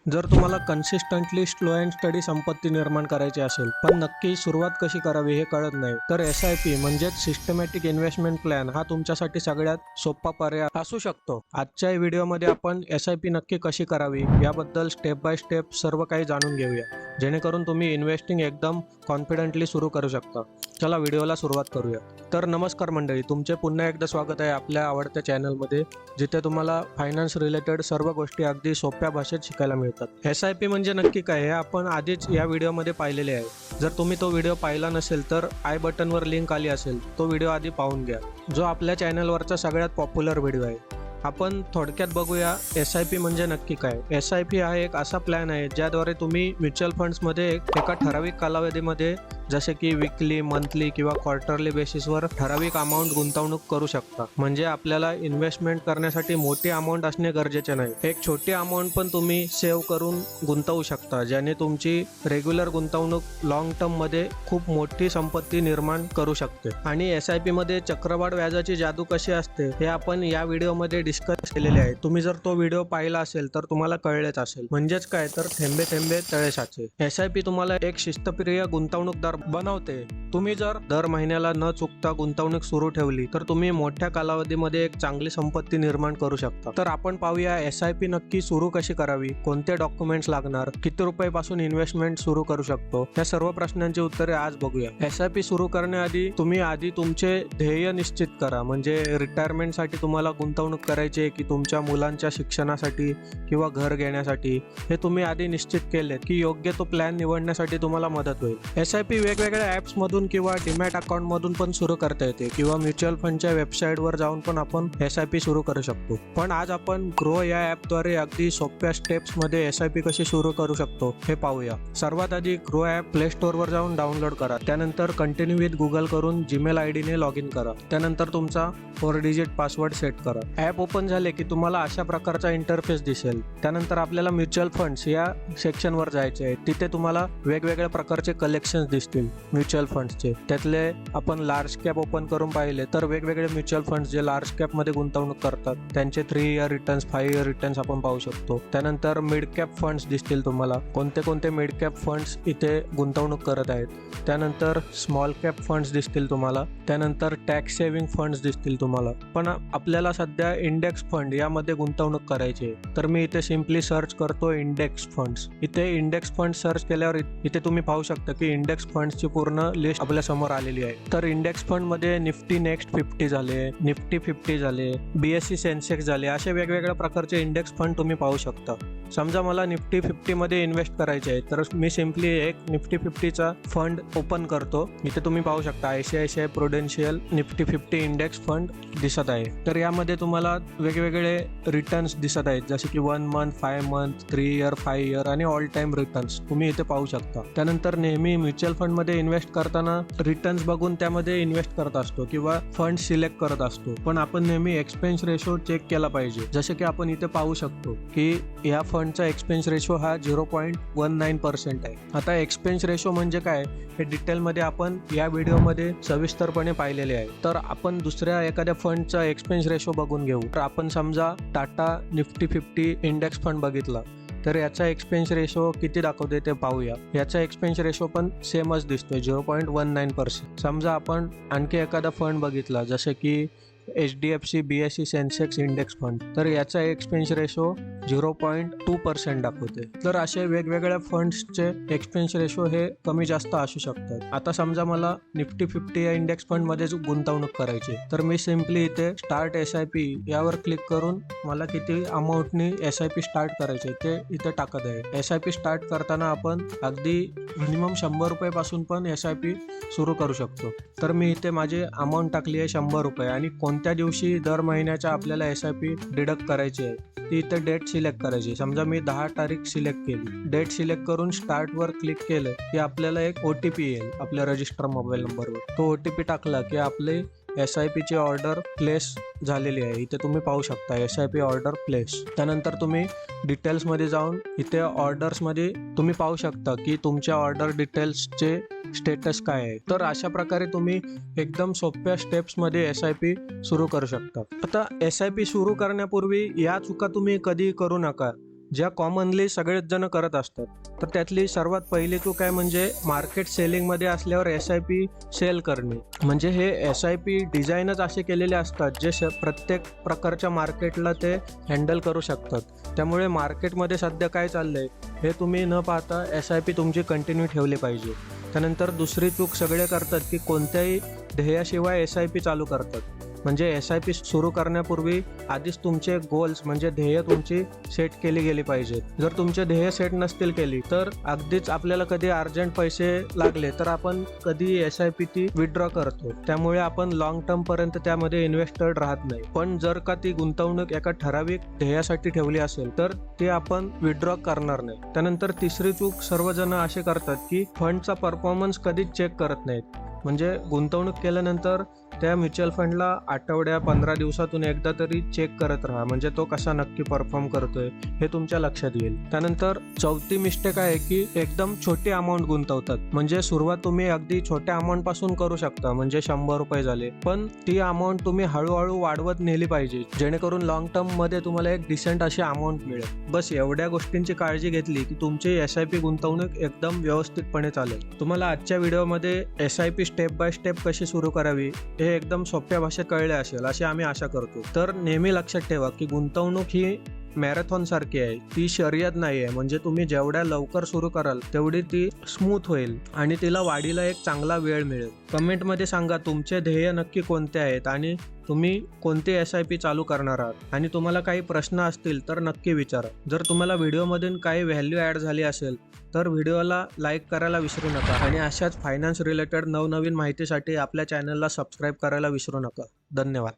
जर तुम्हाला consistently slow and study संपत्ती निर्माण करायची असेल पण नक्की सुरुवात कशी करावी हे कळत नाही तर SIP म्हणजेच सिस्टमॅटिक इन्व्हेस्टमेंट प्लॅन हा तुमच्यासाठी सगळ्यात सोपा पर्याय असू शकतो। आजच्या व्हिडिओमध्ये आपण SIP नक्की कशी करावी याबद्दल स्टेप बाय स्टेप सर्व काही जाणून घेऊया, जेणेकरून तुम्ही इन्व्हेस्टिंग एकदम कॉन्फिडेंटली सुरू करू शकता। चला व्हिडिओला सुरुवात करूया। तर नमस्कार मंडळी, तुमचे पुन्हा एकदा स्वागत आहे आपल्या आवडत्या चॅनलमध्ये, जिथे तुम्हाला फायनान्स रिलेटेड सर्व गोष्टी अगदी सोप्या भाषेत शिकायला मिळतात। SIP म्हणजे नक्की काय हे आपण आधीच या व्हिडिओमध्ये पाहिलेले आहे। जर तुम्ही तो व्हिडिओ पाहिला नसेल तर आय बटनवर लिंक आली असेल, तो व्हिडिओ आधी पाहून घ्या, जो आपल्या चॅनलवरचा सगळ्यात पॉप्युलर व्हिडिओ आहे। आपण थोडक्यात बघूया SIP म्हणजे नक्की काय। SIP हा एक असा प्लॅन आहे ज्याद्वारे तुम्ही म्युच्युअल फंड्समध्ये एका ठराविक कालावधीमध्ये जसे की वीकली, मंथली किंवा क्वार्टरली बेसिसवर ठराविक अमाऊंट गुंतवणूक करू शकता। म्हणजे आपल्याला इन्व्हेस्टमेंट करण्यासाठी मोठी अमाऊंट असणे गरजेचे नाही, एक छोटी अमाऊंट पण तुम्ही सेव्ह करून गुंतवू शकता, ज्याने तुमची रेग्युलर गुंतवणूक लॉंग टर्म मध्ये खूप मोठी संपत्ती निर्माण करू शकते। आणि SIP मध्ये चक्रवाढ व्याजाची जादू कशी असते हे आपण या व्हिडिओमध्ये डिस्कस केलेले आहे। तुम्ही जर तो व्हिडिओ पाहिला असेल तर तुम्हाला कळलेच असेल। म्हणजेच काय तर थेंबे थेंबे तळे साचे। SIP तुम्हाला एक शिस्तप्रिय गुंतवणूकदार बनवते। तुम्ही जर दर महिन्याला न चुकता गुंतवणूक सुरू ठेवली तर तुम्ही मोठ्या कालावधीमध्ये एक चांगली संपत्ती निर्माण करू शकता। तर आपण पाहूया SIP नक्की सुरू कशी करावी, कोणते डॉक्युमेंट्स लागणार, किती रुपयापासून इन्व्हेस्टमेंट सुरू करू शकतो, या सर्व प्रश्नांची उत्तरे आज बघूया। SIP सुरू करण्याआधी तुम्ही तुमचे ध्येय निश्चित करा। म्हणजे रिटायरमेंटसाठी तुम्हाला गुंतवणूक करायची आहे की तुमच्या मुलांच्या शिक्षणासाठी किंवा घर घेण्यासाठी, हे तुम्ही आधी निश्चित केले की योग्य तो प्लॅन निवडण्यासाठी तुम्हाला मदत होईल। SIP वेगवेगळ्या ॲप्स मधून किंवा डीमॅट अकाउंट मधून पण सुरू करता येते किंवा म्युच्युअल फंडच्या वेबसाईटवर जाऊन पण आपण SIP सुरू करू शकतो। पण आज आपण ग्रो या ॲपद्वारे अगदी सोप्या स्टेप्स मध्ये SIP कशी सुरू करू शकतो हे पाहूया। सर्वात आधी ग्रो ॲप प्ले स्टोअरवर जाऊन डाउनलोड करा। त्यानंतर कंटिन्यू विथ गुगल करून जीमेल ID ने लॉग इन करा। त्यानंतर तुमचा 4 डिजिट पासवर्ड सेट करा। ॲप ओपन झाले की तुम्हाला अशा प्रकारचा इंटरफेस दिसेल। त्यानंतर आपल्याला म्युच्युअल फंड्स या सेक्शनवर जायचे आहे। तिथे तुम्हाला वेगवेगळ्या प्रकारचे कलेक्शन्स दिसतील म्युच्युअल फंड्सचे। त्यातले आपण लार्ज कॅप ओपन करून पाहिले तर वेगवेगळे म्युच्युअल फंड्स जे लार्ज कॅप मध्ये गुंतवणूक करतात त्यांचे 3 इयर रिटर्न्स, 5 इयर रिटर्न्स आपण पाहू शकतो। त्यानंतर मिड कॅप फंड्स दिसतील तुम्हाला, कोणते कोणते मिड कॅप फंड्स इथे गुंतवणूक करत आहेत। त्यानंतर स्मॉल कॅप फंड्स दिसतील तुम्हाला। त्यानंतर टॅक्स सेव्हिंग फंड्स दिसतील तुम्हाला। पण आपल्याला सध्या इंडेक्स फंड यामध्ये गुंतवणूक करायची आहे, तर मी इथे सिम्पली सर्च करतो इंडेक्स फंड्स। इथे इंडेक्स फंड सर्च केल्यावर इथे तुम्ही पाहू शकता की इंडेक्स फंड्सची पूर्ण लिस्ट आपल्या समोर आलेली आहे। तर इंडेक्स फंड मध्ये निफ्टी नेक्स्ट 50 झाले, निफ्टी 50 झाले, BSE सेन्सेक्स झाले, असे वेगवेगळ्या प्रकारचे इंडेक्स फंड तुम्ही पाहू शकता। समजा मला निफ्टी 50 मध्ये इन्व्हेस्ट करायचे आहे तर मी सिम्पली एक निफ्टी 50 चा फंड ओपन करतो। इथे तुम्ही पाहू शकता ICICI Prudential Nifty 50 index fund दिसत आहे। तर यामध्ये तुम्हाला वेगवेगळे रिटर्न्स दिसत आहेत, जसे की 1 मंथ, 5 मंथ, 3 इयर, 5 इयर आणि ऑल टाइम रिटर्न्स तुम्ही इथे पाहू शकता। त्यानंतर नेहमी म्युच्युअल फंड मध्ये इन्व्हेस्ट करताना रिटर्न्स बघून त्यामध्ये इन्व्हेस्ट करत असतो किंवा फंड सिलेक्ट करत असतो, पण आपण नेहमी एक्सपेन्स रेशो चेक केला पाहिजे। जसे की आपण इथे पाहू शकतो की या फंडचा एक्सपेन्स रेशो हा 0.19% आहे। आता एक्सपेन्स रेशो म्हणजे काय हे डिटेलमध्ये आपण या व्हिडिओमध्ये सविस्तरपणे पाहिलेले आहे। तर आपण दुसऱ्या एखाद्या फंडचा एक्सपेन्स रेशो बघून घेऊ। तर आपण समजा टाटा निफ्टी 50 इंडेक्स फंड बघितला तर याचा एक्सपेन्स रेशो किती दाखवते ते पाहूया। याचा एक्सपेन्स रेशो पण सेमच दिसतोय 0.19%। समजा आपण आणखी एखादा फंड बघितला जसे की HDFC BSE Sensex index fund, तर याचा एक्सपेन्स रेशो 0.2% दाखवते। तर असे वेगवेगळ्या फंड्सचे एक्सपेन्स रेशो हे कमी जास्त असू शकतात। आता समजा मला निफ्टी 50 या इंडेक्स फंड मध्ये गुंतवणूक करायची, तर मी सिम्पली इथे स्टार्ट SIP यावर क्लिक करून मला किती अमाऊंटनी SIP स्टार्ट करायचे ते इथे टाकत आहे। SIP स्टार्ट करताना आपण अगदी मिनिमम 100 रुपयापासून पण SIP सुरू करू शकतो। तर मी इथे माझी अमाऊंट टाकली आहे 100 रुपये आणि कोणत्या दिवशी दर महिन्याच्या आपल्याला SIP डिडक्ट करायची आहे ती इथे डेट सिलेक्ट करायची। समजा मी 10 तारीख सिलेक्ट केली, डेट सिलेक्ट करून स्टार्ट वर क्लिक केलं की आपल्याला एक OTP येईल आपल्या रजिस्टर मोबाईल नंबरवर। तो OTP टाकला की आपले SIP ची ऑर्डर प्लेस झालेली आहे। इथे तुम्ही पाहू शकता SIP ऑर्डर प्लेस। त्यानंतर तुम्ही डिटेल्स मध्ये जाऊन इथे ऑर्डर्स मध्ये तुम्ही पाहू शकता की तुमच्या ऑर्डर डिटेल्सचे स्टेटस काय आहे। तर अशा प्रकारे तुम्ही एकदम सोप्या स्टेप्स मध्ये SIP सुरू करू शकता। आता SIP सुरू करण्यापूर्वी या चुका तुम्ही कधी करू नका। ज्या कॉमनली सगळेच जण करत असतात. तर त्यातली सर्वात पहिली चूक आहे म्हणजे मार्केट सेलिंगमध्ये असल्यावर SIP सेल करणे. म्हणजे हे SIP डिझाईनच असे केलेले असतात जे प्रत्येक प्रकारच्या मार्केटला ते हँडल करू शकतात. त्यामुळे मार्केटमध्ये सध्या काय चाललंय हे तुम्ही न पाहता SIP तुमची कंटिन्यू ठेवली पाहिजे. त्यानंतर दुसरी चूक सगळे करतात की कोणत्याही ध्येयाशिवाय SIP चालू करतात. म्हणजे SIP सुरू करण्यापूर्वी आधीच तुमचे गोल्स म्हणजे ध्येय तुमची सेट केली गेली पाहिजेत. जर तुमचे ध्येय सेट नसतील केली तर अगदीच आपल्याला कधी अर्जंट पैसे लागले तर आपण कधी SIP ती विथड्रॉ करतो. त्यामुळे आपण लॉंग टर्म पर्यंत त्यामध्ये इन्व्हेस्टेड राहत नाही. पण जर का ती गुंतवणूक एका ठराविक ध्येयासाठी ठेवली असेल तर ते आपण विथड्रॉ करणार नाही. त्यानंतर तिसरी चूक सर्वजण असे करतात की फंडचा परफॉर्मन्स कधीच चेक करत नाहीत. म्हणजे गुंतवणूक केल्यानंतर त्या म्युच्युअल फंडला आठवड्या 15 दिवसातून एकदा तरी चेक करत राहा. म्हणजे तो कसा नक्की परफॉर्म करतोय हे तुमच्या लक्षात येईल. त्यानंतर चौथी मिस्टेक आहे की एकदम छोटी अमाऊंट गुंतवतात. म्हणजे सुरुवात तुम्ही अगदी छोट्या अमाऊंट पासून करू शकता. म्हणजे 100 रुपये झाले, पण ती अमाऊंट तुम्ही हळूहळू वाढवत नेली पाहिजे जेणेकरून लॉंग टर्म मध्ये तुम्हाला एक डिसेंट अशी अमाऊंट मिळेल. बस एवढ्या गोष्टींची काळजी घेतली की तुमची SIP गुंतवणूक एकदम व्यवस्थितपणे चालेल. तुम्हाला आजच्या व्हिडिओमध्ये SIP स्टेप बाय स्टेप कशी सुरू करावी हे एकदम सोप्या भाषेत कळले असेल अशी आम्ही आशा करतो. तर नेहमी लक्षात ठेवा की गुंतवणूक ही मॅरेथॉन सारखी आहे, ती शर्यत नाही आहे. म्हणजे तुम्ही जेवढ्या लवकर सुरू कराल तेवढी ती स्मूथ होईल आणि तिला वाढीला एक चांगला वेळ मिळेल. कमेंटमध्ये सांगा तुमचे ध्येय नक्की कोणते आहेत आणि तुम्ही कोणते SIP चालू करणार आहात. आणि तुम्हाला काही प्रश्न असतील तर नक्की विचारा. जर तुम्हाला व्हिडिओमधून काही व्हॅल्यू ॲड झाली असेल तर व्हिडिओला लाईक करायला विसरू नका आणि अशाच फायनान्स रिलेटेड नवनवीन माहितीसाठी आपल्या चॅनलला सबस्क्राईब करायला विसरू नका. धन्यवाद.